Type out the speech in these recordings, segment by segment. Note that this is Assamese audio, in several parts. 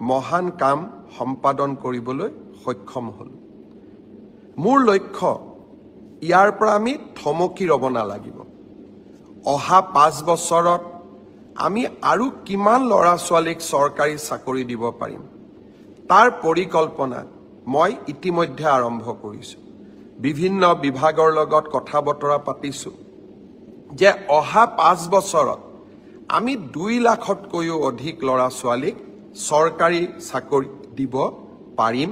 মহান কাম সম্পাদন কৰিবলৈ সক্ষম হ'ল। মোৰ লক্ষ্য ইয়াৰ পৰা আমি থমকি ৰ'ব নালাগিব। অহা 5 বছৰত আমি আৰু কিমান ল'ৰা ছোৱালীক চৰকাৰী চাকৰি দিব পাৰিম তাৰ পৰিকল্পনা মই ইতিমধ্যে আৰম্ভ কৰিছোঁ। বিভিন্ন বিভাগৰ লগত কথা বতৰা পাতিছোঁ যে অহা 5 বছৰত আমি 2 লাখতকৈও অধিক ল'ৰা ছোৱালীক চৰকাৰী চাকৰি দিব পাৰিম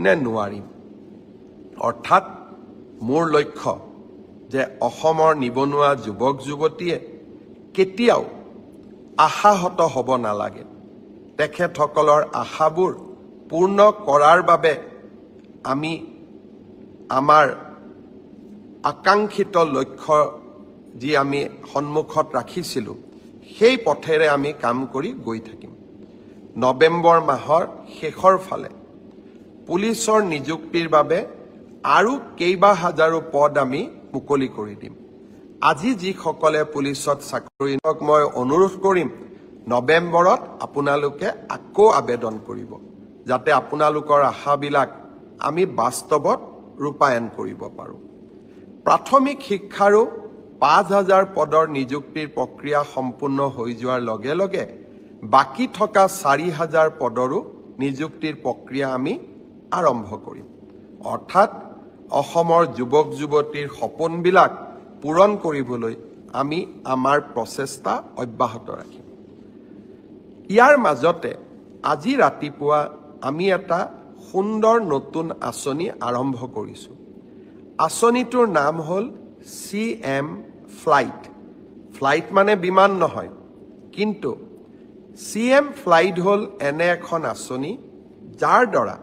নে নোৱাৰিম। অৰ্থাৎ মোৰ লক্ষ্য যে অসমৰ নিবনুৱা যুৱক যুৱতীয়ে কেতিয়াও আশাহত হ'ব নালাগে। তেখেতসকলৰ আশাবোৰ পূৰ্ণ কৰাৰ বাবে আমি আমাৰ আকাংক্ষিত লক্ষ্য যি আমি সন্মুখত ৰাখিছিলোঁ সেই পথেৰে আমি কাম কৰি গৈ থাকিম। নৱেম্বৰ মাহৰ শেষৰ ফালে পুলিচৰ নিযুক্তিৰ বাবে আৰু কেইবা হাজাৰো পদ আমি মুকলি কৰি দিম। আজি যিসকলে পুলিচত চাকৰি মই অনুৰোধ কৰিম নৱেম্বৰত আপোনালোকে আকৌ আবেদন কৰিব, যাতে আপোনালোকৰ আশাবিলাক আমি বাস্তৱত ৰূপায়ণ কৰিব পাৰোঁ। প্ৰাথমিক শিক্ষাৰো 5,000 পদৰ নিযুক্তিৰ প্ৰক্ৰিয়া সম্পূৰ্ণ হৈ যোৱাৰ লগে লগে বাকী থকা 4,000 পদৰো নিযুক্তিৰ প্ৰক্ৰিয়া আমি আৰম্ভ কৰিম। অৰ্থাৎ অসমৰ যুৱক যুৱতীৰ সপোনবিলাক পূৰণ কৰিবলৈ আমি আমাৰ প্ৰচেষ্টা অব্যাহত ৰাখিম। ইয়াৰ মাজতে আজি ৰাতিপুৱা আমি এটা সুন্দৰ নতুন আঁচনি আৰম্ভ কৰিছোঁ। আঁচনিটোৰ নাম হ'ল CM ফ্লাইট। ফ্লাইট মানে বিমান নহয়, কিন্তু CM ফ্লাইট হ'ল এনে এখন আঁচনি যাৰ দ্বাৰা